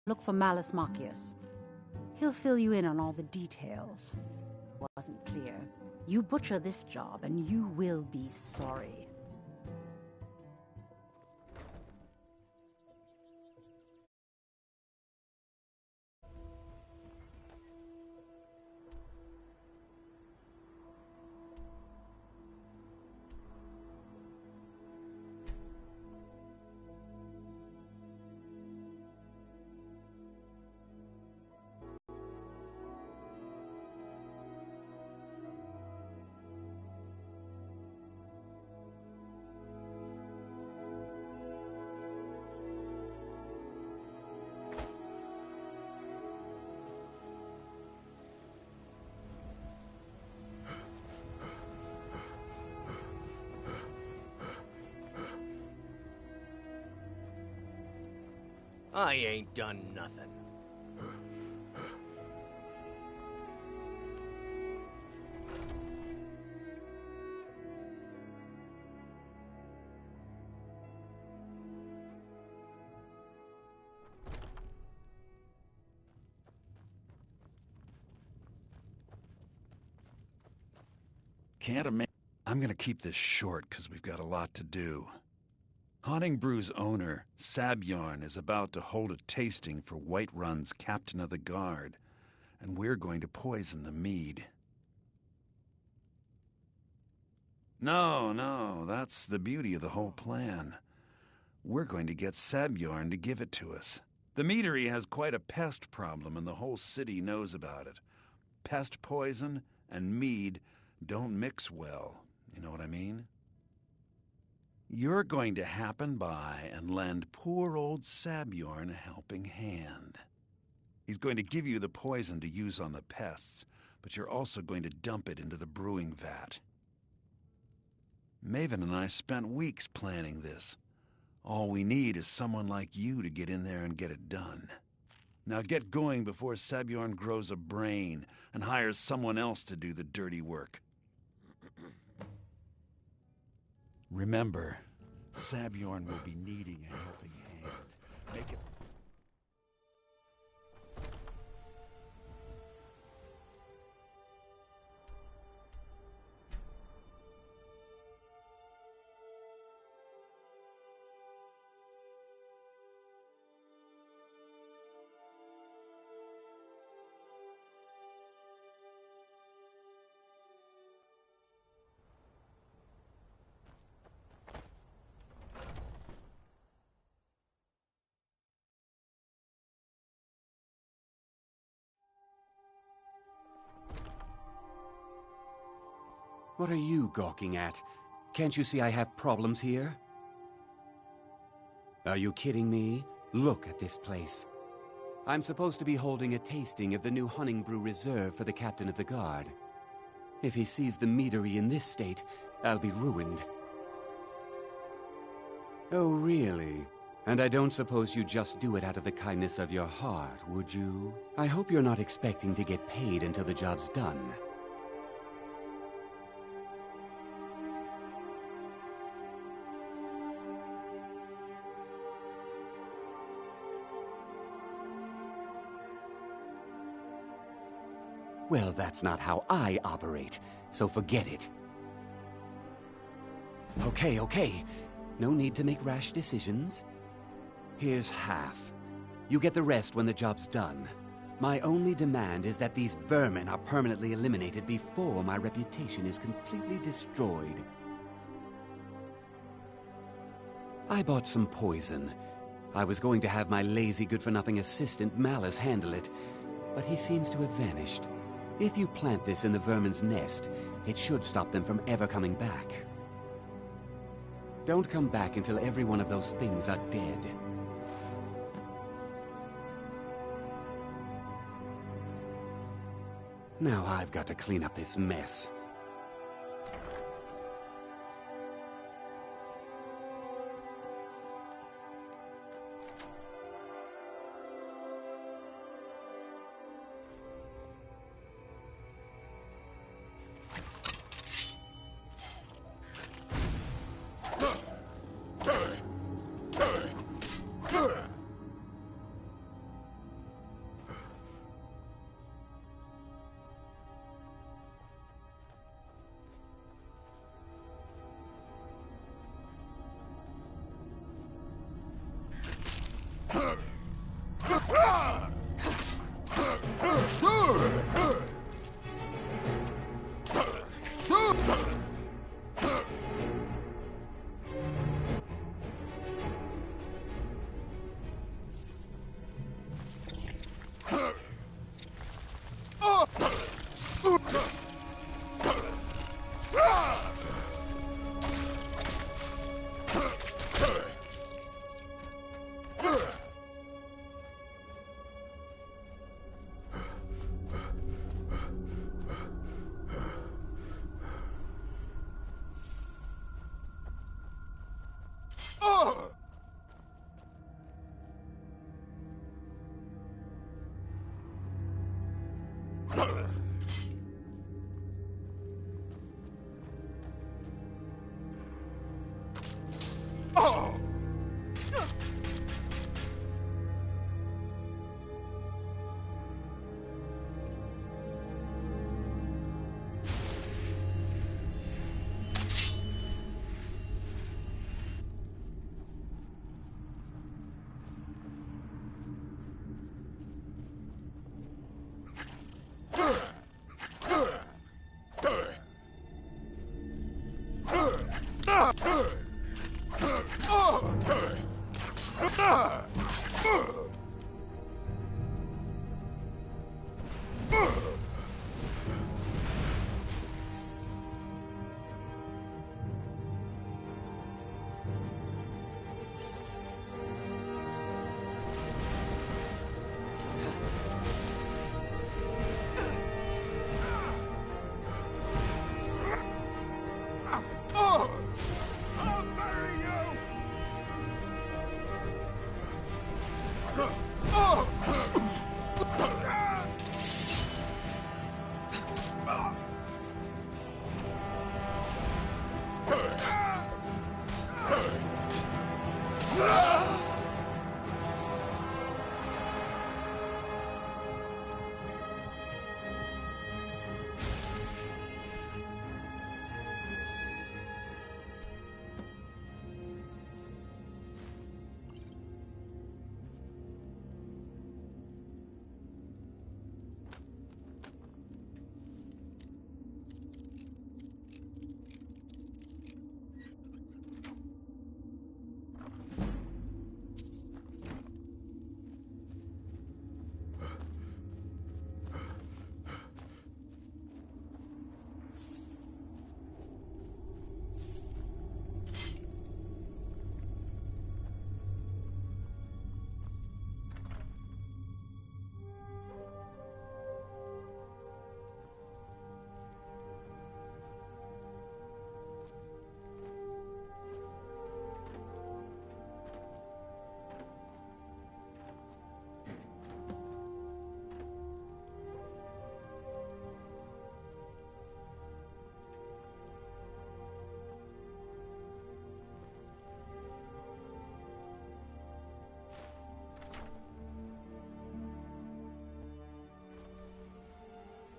Look for Malus Machius. He'll fill you in on all the details. Wasn't clear. You butcher this job and you will be sorry. I ain't done nothing. Can't imagine. I'm gonna keep this short because we've got a lot to do. Haunting Brew's owner, Sabjorn, is about to hold a tasting for Whiterun's captain of the guard, and we're going to poison the mead. No, that's the beauty of the whole plan. We're going to get Sabjorn to give it to us. The meadery has quite a pest problem, and the whole city knows about it. Pest poison and mead don't mix well, you know what I mean? You're going to happen by and lend poor old Sabjorn a helping hand. He's going to give you the poison to use on the pests, but you're also going to dump it into the brewing vat. Maven and I spent weeks planning this. All we need is someone like you to get in there and get it done. Now get going before Sabjorn grows a brain and hires someone else to do the dirty work. Remember, Sabjorn will be needing a helping hand. Make it... What are you gawking at? Can't you see I have problems here? Are you kidding me? Look at this place. I'm supposed to be holding a tasting of the new Hunting Brew Reserve for the captain of the guard. If he sees the meadery in this state, I'll be ruined. Oh, really? And I don't suppose you just do it out of the kindness of your heart, would you? I hope you're not expecting to get paid until the job's done. Well, that's not how I operate, so forget it. Okay. No need to make rash decisions. Here's half. You get the rest when the job's done. My only demand is that these vermin are permanently eliminated before my reputation is completely destroyed. I bought some poison. I was going to have my lazy good-for-nothing assistant Malus handle it, but he seems to have vanished. If you plant this in the vermin's nest, it should stop them from ever coming back. Don't come back until every one of those things are dead. Now I've got to clean up this mess.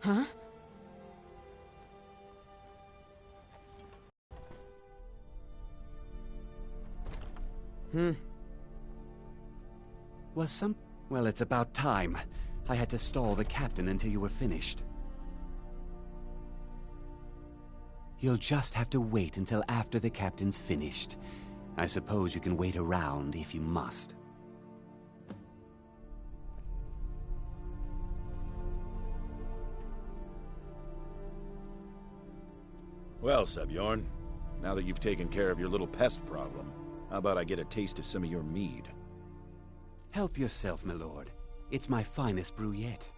Huh? Well, it's about time. I had to stall the captain until you were finished. You'll just have to wait until after the captain's finished. I suppose you can wait around if you must. Well, Sebjorn, now that you've taken care of your little pest problem, how about I get a taste of some of your mead? Help yourself, my lord. It's my finest brew yet.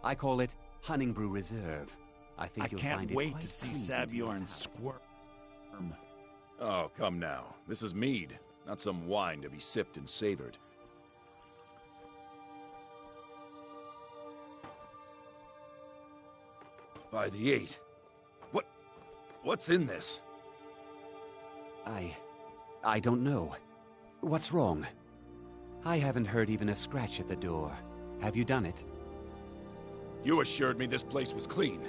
I call it Hunning Brew Reserve. I think you'll find it quite wait to see pleasing to your Sabjorn palate. squirm. Oh, come now. This is mead, not some wine to be sipped and savored. By the 8. What's in this? I don't know. What's wrong? I haven't heard even a scratch at the door. Have you done it? You assured me this place was clean.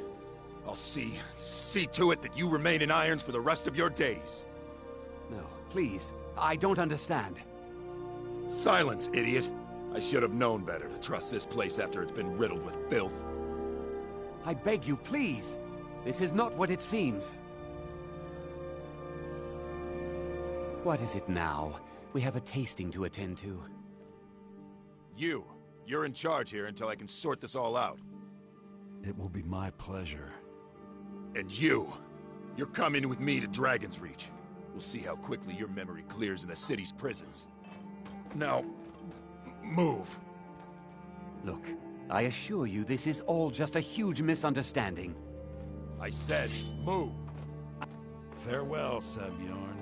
I'll see to it that you remain in irons for the rest of your days. No, please. I don't understand. Silence, idiot! I should have known better to trust this place after it's been riddled with filth. I beg you, please. This is not what it seems. What is it now? We have a tasting to attend to. You're in charge here until I can sort this all out. It will be my pleasure. And you're coming with me to Dragon's Reach. We'll see how quickly your memory clears in the city's prisons. Now, move. Look, I assure you this is all just a huge misunderstanding. I said, move. Farewell, Sabjorn.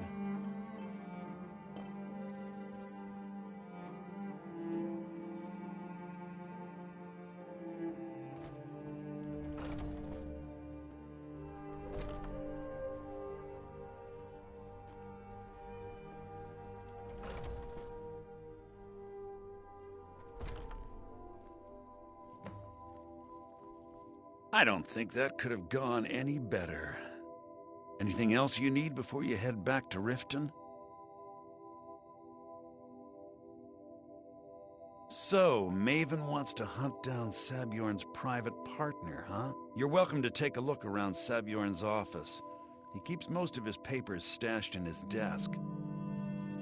I don't think that could have gone any better. Anything else you need before you head back to Riften? So, Maven wants to hunt down Sabjorn's private partner, huh? You're welcome to take a look around Sabjorn's office. He keeps most of his papers stashed in his desk.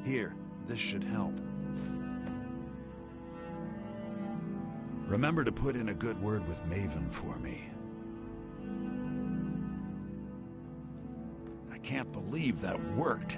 Here, this should help. Remember to put in a good word with Maven for me. I can't believe that worked.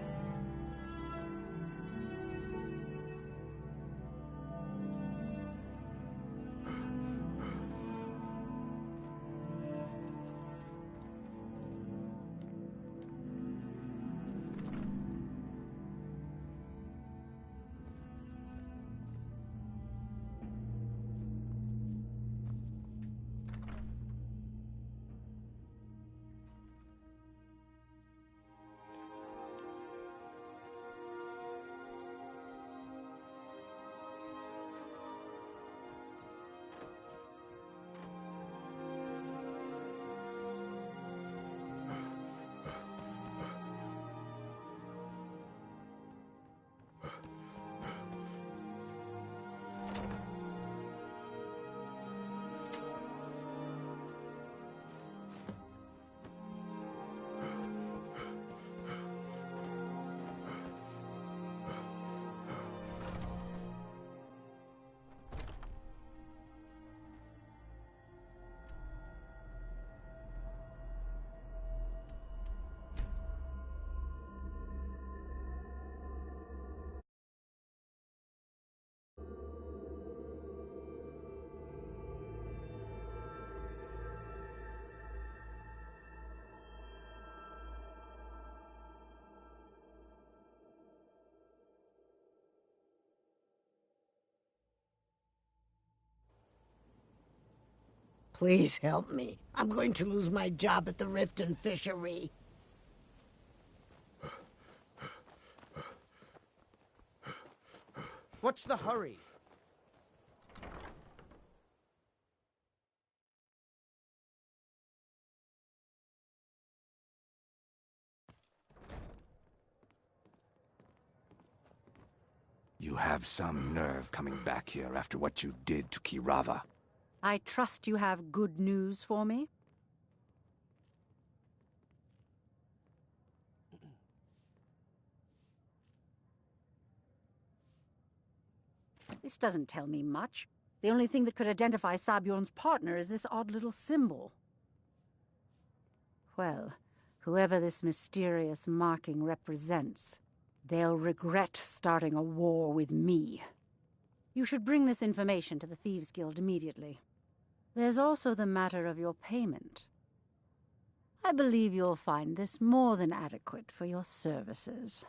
Please help me. I'm going to lose my job at the Rift and Fishery. What's the hurry? You have some nerve coming back here after what you did to Kirava. I trust you have good news for me? This doesn't tell me much. The only thing that could identify Sabjorn's partner is this odd little symbol. Well, whoever this mysterious marking represents, they'll regret starting a war with me. You should bring this information to the Thieves' Guild immediately. There's also the matter of your payment. I believe you'll find this more than adequate for your services.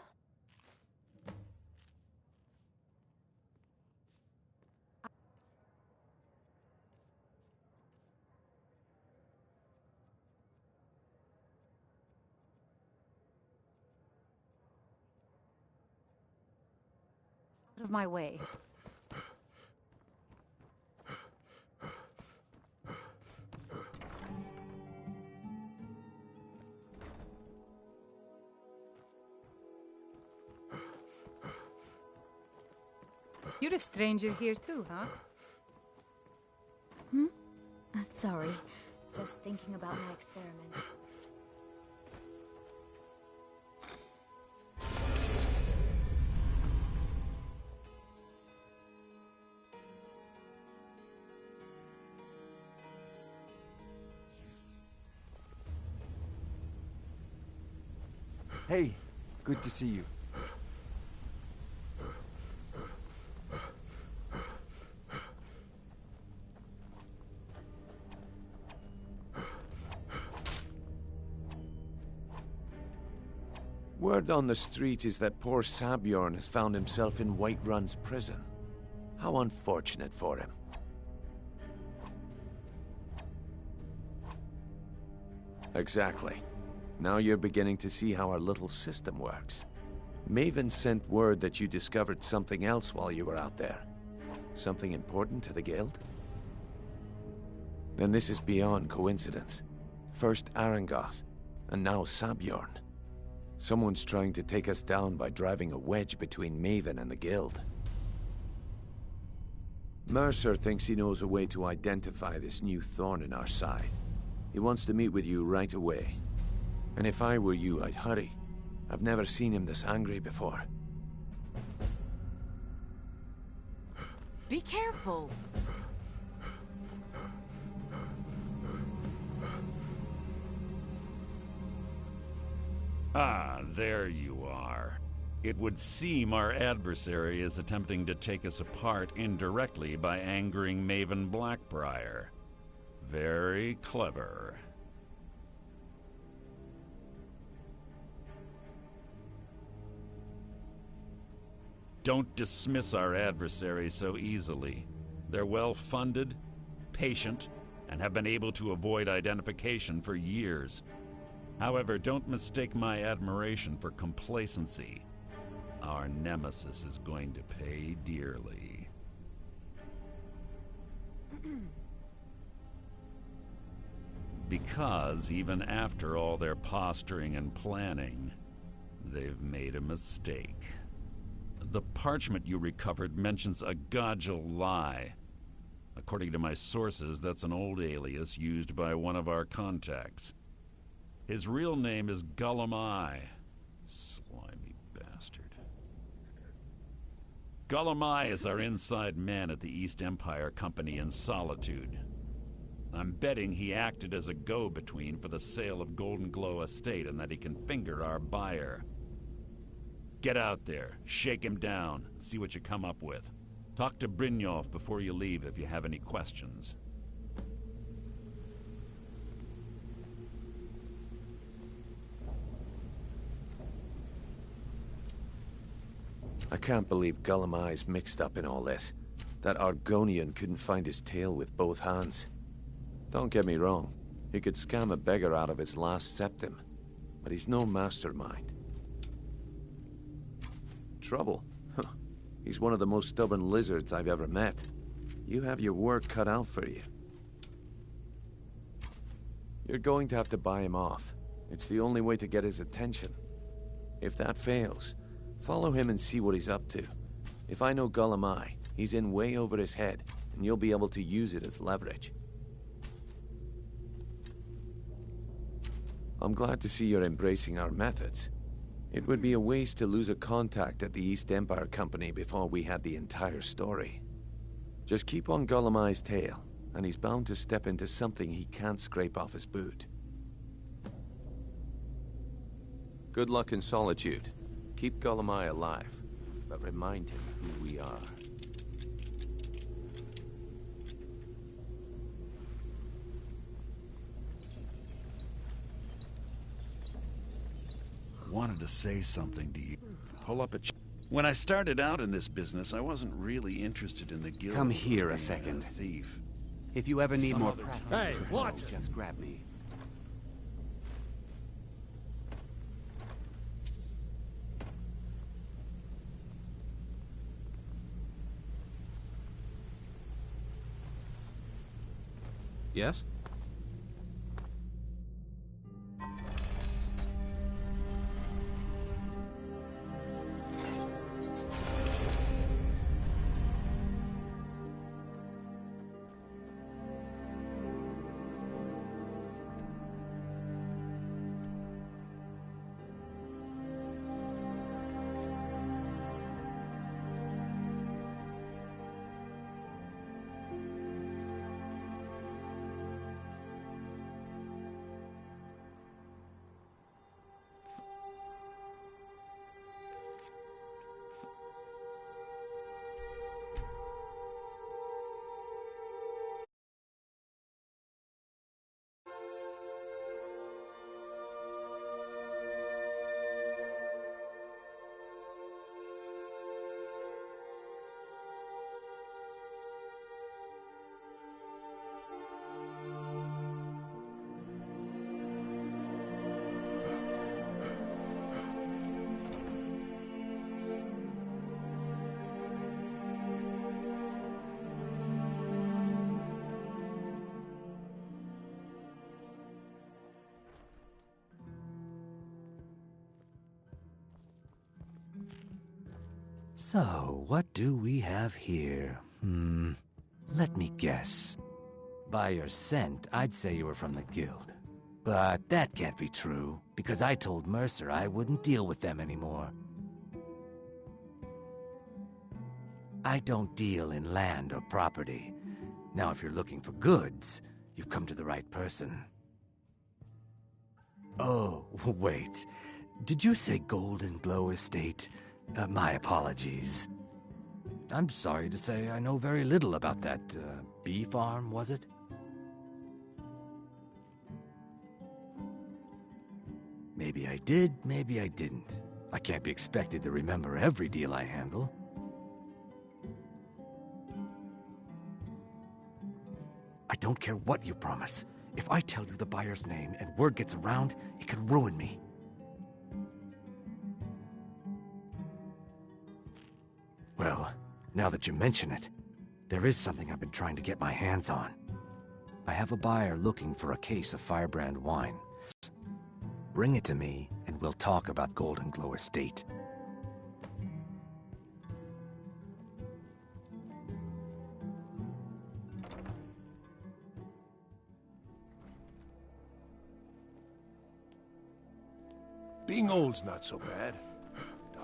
Out of my way. You're a stranger here too, huh? Sorry. Just thinking about my experiments. Hey, good to see you. Word on the street is that poor Sabjorn has found himself in Whiterun's prison. How unfortunate for him. Exactly. Now you're beginning to see how our little system works. Maven sent word that you discovered something else while you were out there. Something important to the Guild? Then this is beyond coincidence. First Arangoth, and now Sabjorn. Someone's trying to take us down by driving a wedge between Maven and the Guild. Mercer thinks he knows a way to identify this new thorn in our side. He wants to meet with you right away. And if I were you, I'd hurry. I've never seen him this angry before. Be careful! Ah, there you are. It would seem our adversary is attempting to take us apart indirectly by angering Maven black-braier. Very clever. Don't dismiss our adversary so easily. They're well-funded, patient, and have been able to avoid identification for years. However, don't mistake my admiration for complacency. Our nemesis is going to pay dearly. Because even after all their posturing and planning, they've made a mistake. The parchment you recovered mentions a Godgel lie. According to my sources, that's an old alias used by one of our contacts. His real name is Gullum Eye. Slimy bastard. Gullum Eye is our inside man at the East Empire Company in Solitude. I'm betting he acted as a go-between for the sale of Golden Glow Estate and that he can finger our buyer. Get out there, shake him down, and see what you come up with. Talk to Brynjolf before you leave if you have any questions. I can't believe Gullum Eye's mixed up in all this. That Argonian couldn't find his tail with both hands. Don't get me wrong. He could scam a beggar out of his last septim. But he's no mastermind. Trouble? Huh. He's one of the most stubborn lizards I've ever met. You have your work cut out for you. You're going to have to buy him off. It's the only way to get his attention. If that fails, follow him and see what he's up to. If I know Gulamai, he's in way over his head, and you'll be able to use it as leverage. I'm glad to see you're embracing our methods. It would be a waste to lose a contact at the East Empire Company before we had the entire story. Just keep on Gulamai's tail, and he's bound to step into something he can't scrape off his boot. Good luck in Solitude. Keep Gulamai alive, but remind him who we are. Wanted to say something to you. Pull up a When I started out in this business, I wasn't really interested in the guild. Come here a being second. Thief. If you ever need Some more other practice, time. Hey, what? just grab me. Yes? So, what do we have here? Let me guess. By your scent, I'd say you were from the guild. But that can't be true, because I told Mercer I wouldn't deal with them anymore. I don't deal in land or property. Now, if you're looking for goods, you've come to the right person. Oh, wait. Did you say Golden Glow Estate? My apologies. I'm sorry to say I know very little about that, bee farm, was it? Maybe I did, maybe I didn't. I can't be expected to remember every deal I handle. I don't care what you promise. If I tell you the buyer's name and word gets around, it could ruin me. Well, now that you mention it, there is something I've been trying to get my hands on. I have a buyer looking for a case of Firebrand wine. Bring it to me, and we'll talk about Golden Glow Estate. Being old's not so bad.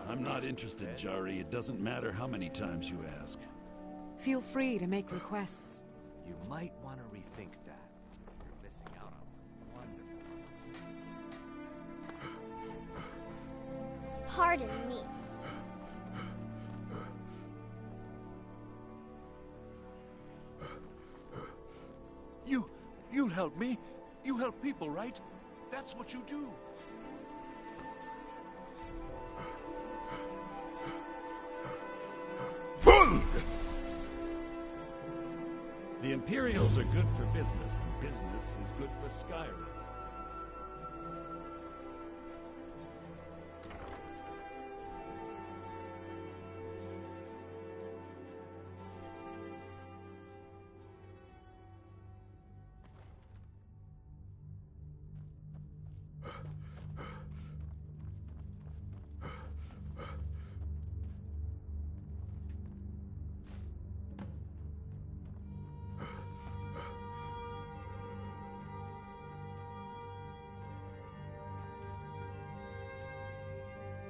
I'm not interested, Jari. It doesn't matter how many times you ask. Feel free to make requests. You might want to rethink that. You're missing out on some wonderful... Pardon me. You'll help me. You help people, right? That's what you do. The Imperials are good for business, and business is good for Skyrim.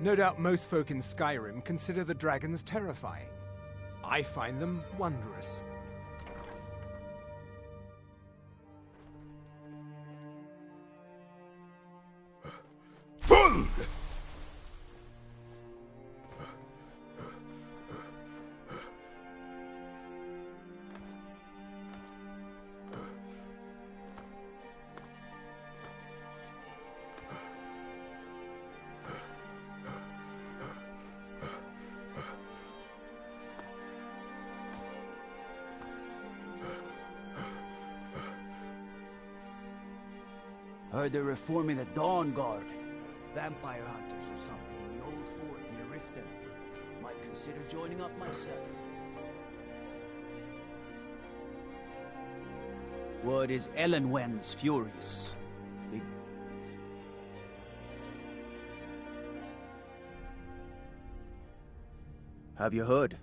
No doubt most folk in Skyrim consider the dragons terrifying. I find them wondrous. Heard they're reforming the Dawn Guard. Vampire hunters or something in the old fort near Riften. Might consider joining up myself. Word is Ellenwen's furious. Have you heard?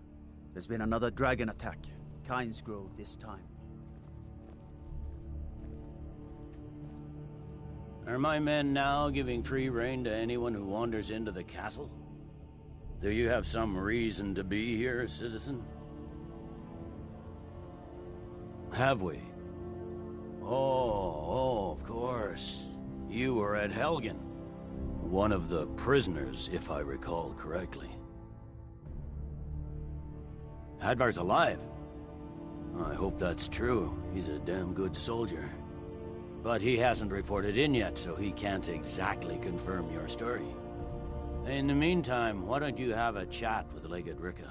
There's been another dragon attack. Kynesgrove this time. Are my men now giving free rein to anyone who wanders into the castle? Do you have some reason to be here, citizen? Have we? Oh, of course. You were at Helgen. One of the prisoners, if I recall correctly. Hadvar's alive. I hope that's true. He's a damn good soldier. But he hasn't reported in yet, so he can't exactly confirm your story. In the meantime, why don't you have a chat with Legate Ricka?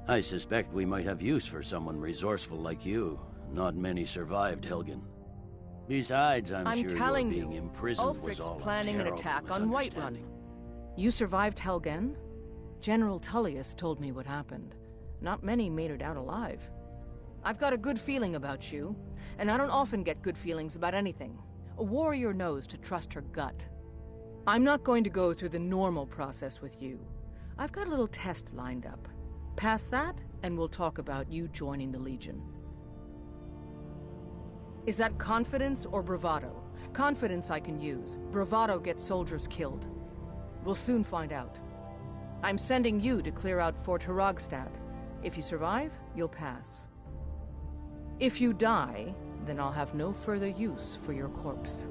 I suspect we might have use for someone resourceful like you. Not many survived Helgen. Besides, I'm sure your being imprisoned was all planning an attack on Whiterun. You survived Helgen? General Tullius told me what happened. Not many made it out alive. I've got a good feeling about you, and I don't often get good feelings about anything. A warrior knows to trust her gut. I'm not going to go through the normal process with you. I've got a little test lined up. Pass that, and we'll talk about you joining the Legion. Is that confidence or bravado? Confidence I can use. Bravado gets soldiers killed. We'll soon find out. I'm sending you to clear out Fort Hrogstad. If you survive, you'll pass. If you die, then I'll have no further use for your corpse.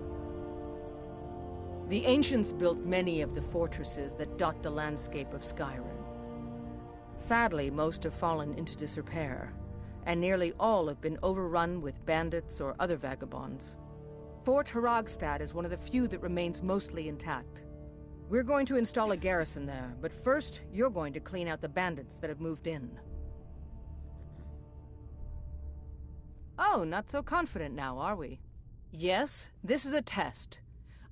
The ancients built many of the fortresses that dot the landscape of Skyrim. Sadly, most have fallen into disrepair, and nearly all have been overrun with bandits or other vagabonds. Fort Hrogstad is one of the few that remains mostly intact. We're going to install a garrison there, but first, you're going to clean out the bandits that have moved in. Oh, not so confident now, are we? Yes, this is a test.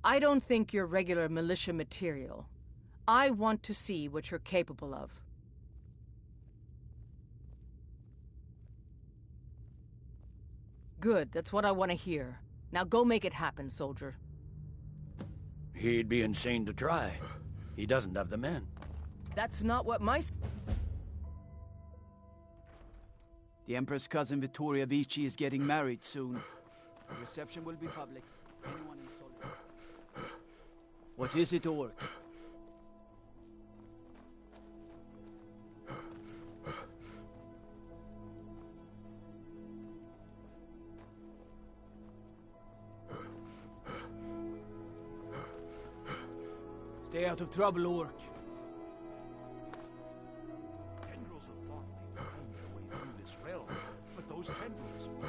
I don't think you're regular militia material. I want to see what you're capable of. Good, that's what I want to hear. Now go make it happen, soldier. He'd be insane to try. He doesn't have the men. That's not what my... The Empress' cousin Vittoria Vici is getting married soon. The reception will be public. Anyone in Solid. What is it, Orc? Stay out of trouble, Orc. Tendrils of thought they found their way through this realm, but those tendrils will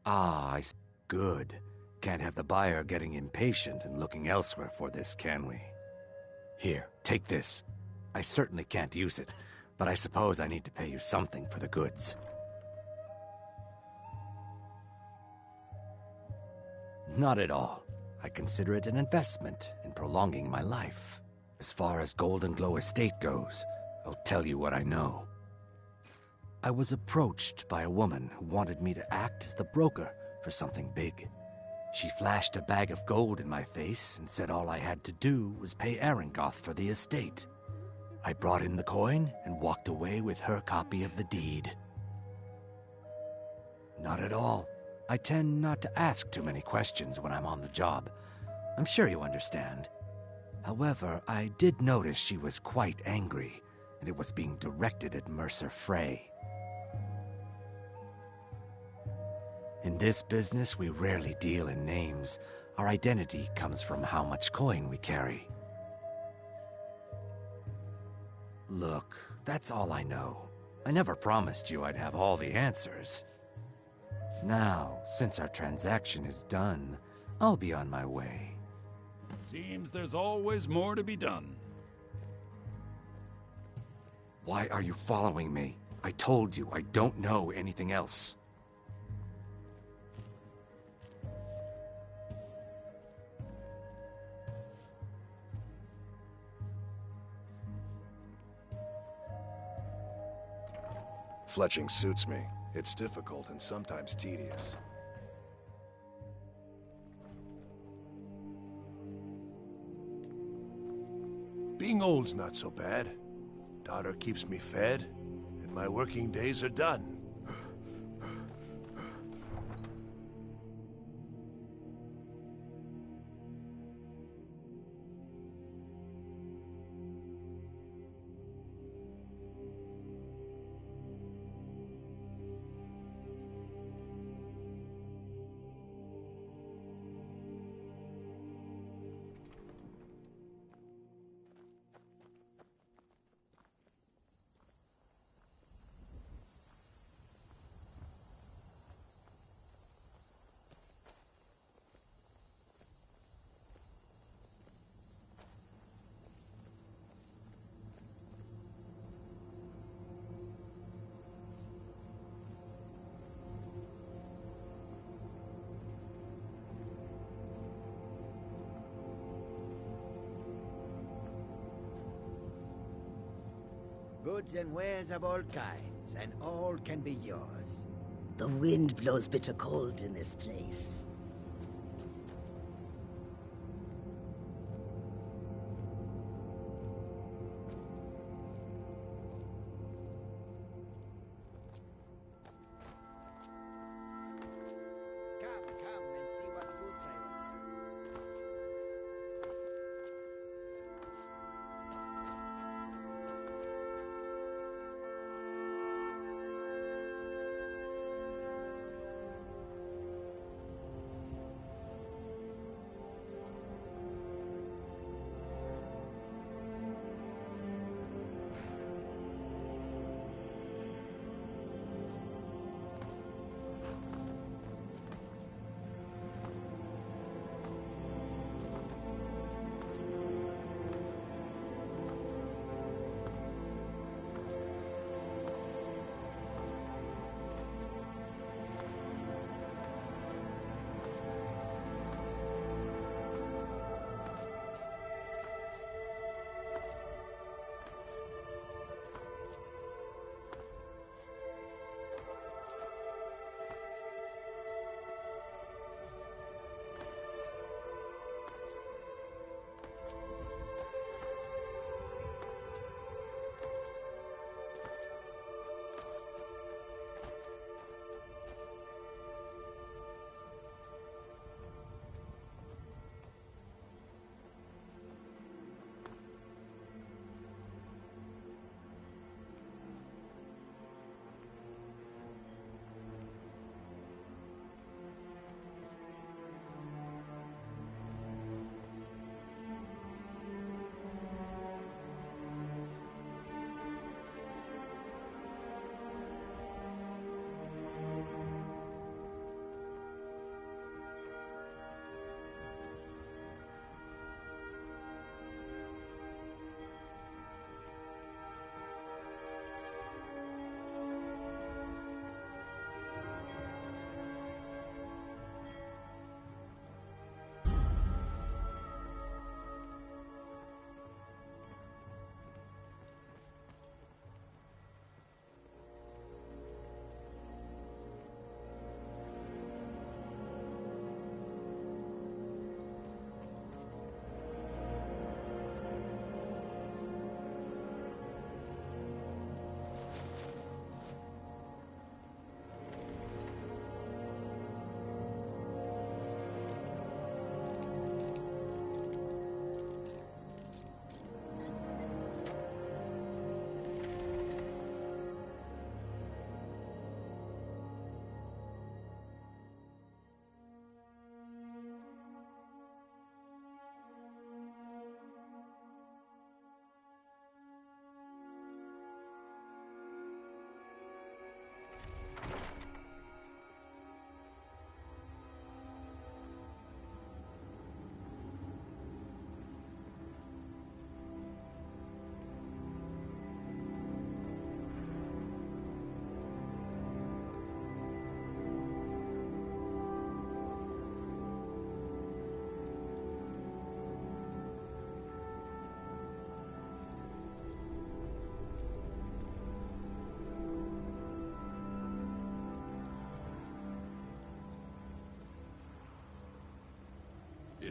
Ah, good. Can't have the buyer getting impatient and looking elsewhere for this, can we? Here, take this. I certainly can't use it, but I suppose I need to pay you something for the goods. Not at all. I consider it an investment in prolonging my life. As far as Golden Glow Estate goes, I'll tell you what I know. I was approached by a woman who wanted me to act as the broker for something big. She flashed a bag of gold in my face and said all I had to do was pay Arangoth for the estate. I brought in the coin and walked away with her copy of the deed. Not at all. I tend not to ask too many questions when I'm on the job. I'm sure you understand. However, I did notice she was quite angry, and it was being directed at Mercer Frey. In this business, we rarely deal in names. Our identity comes from how much coin we carry. Look, that's all I know. I never promised you I'd have all the answers. Now, since our transaction is done, I'll be on my way. Seems there's always more to be done. Why are you following me? I told you I don't know anything else. Fletching suits me. It's difficult and sometimes tedious. Being old's not so bad. Daughter keeps me fed, and my working days are done. Goods and wares of all kinds, and all can be yours. The wind blows bitter cold in this place. Come and see what goods I offer.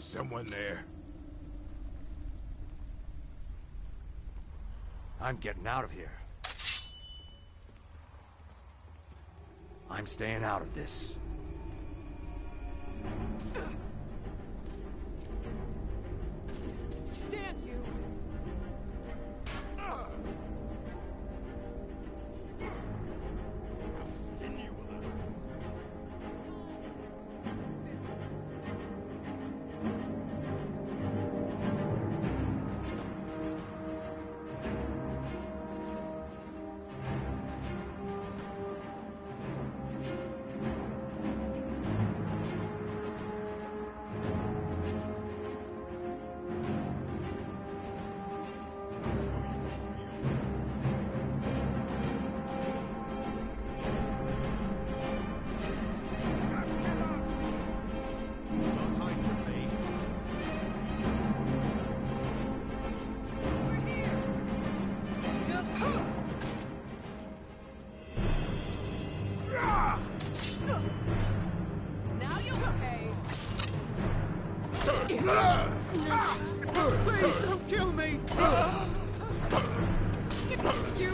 Is someone there? I'm getting out of here. I'm staying out of this. Damn you! Skin you alive. Now you'll pay! Please don't kill me! You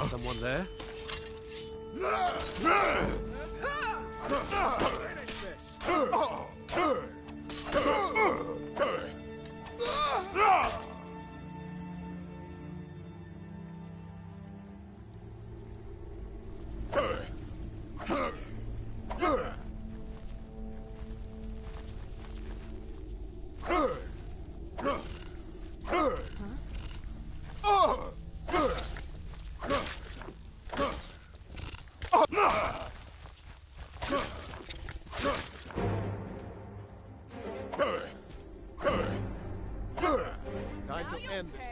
Someone there? Time to end this.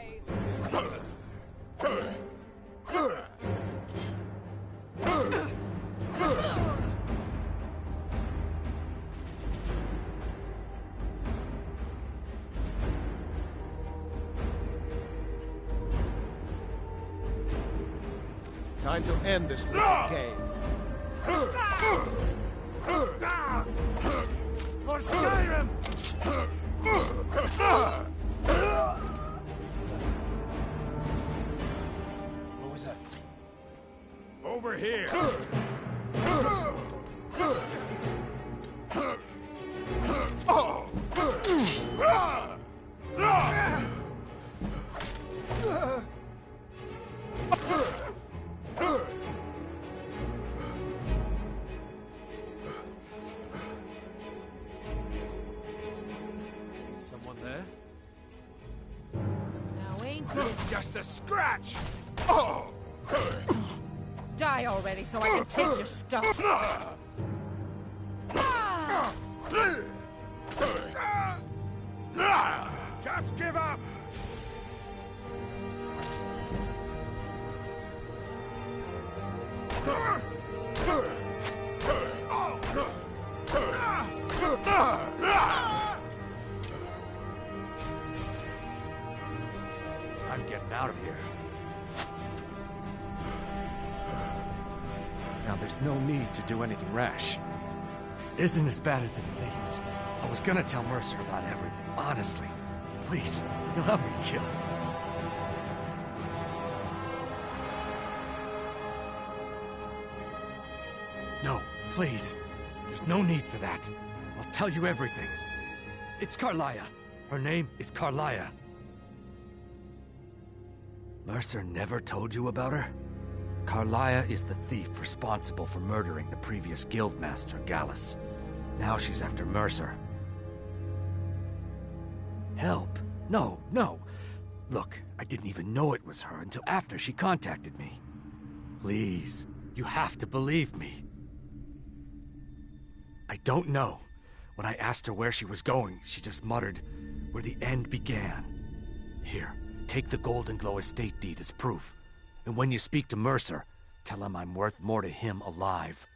Time to end this little game. For Skyrim! What was that? Over here! Someone there? Now ain't Just a scratch! die already so I can take your stuff. Just give up! I'm getting out of here. Now, there's no need to do anything rash. This isn't as bad as it seems. I was gonna tell Mercer about everything, honestly. Please, he'll have me killed. No, please. There's no need for that. I'll tell you everything. It's Carlia. Her name is Carlia. Mercer never told you about her? Carlia is the thief responsible for murdering the previous guildmaster, Gallus. Now she's after Mercer. Help? No, no. Look, I didn't even know it was her until after she contacted me. Please, you have to believe me. I don't know. When I asked her where she was going, she just muttered, "Where the end began." Here, take the Golden Glow estate deed as proof. And when you speak to Mercer, tell him I'm worth more to him alive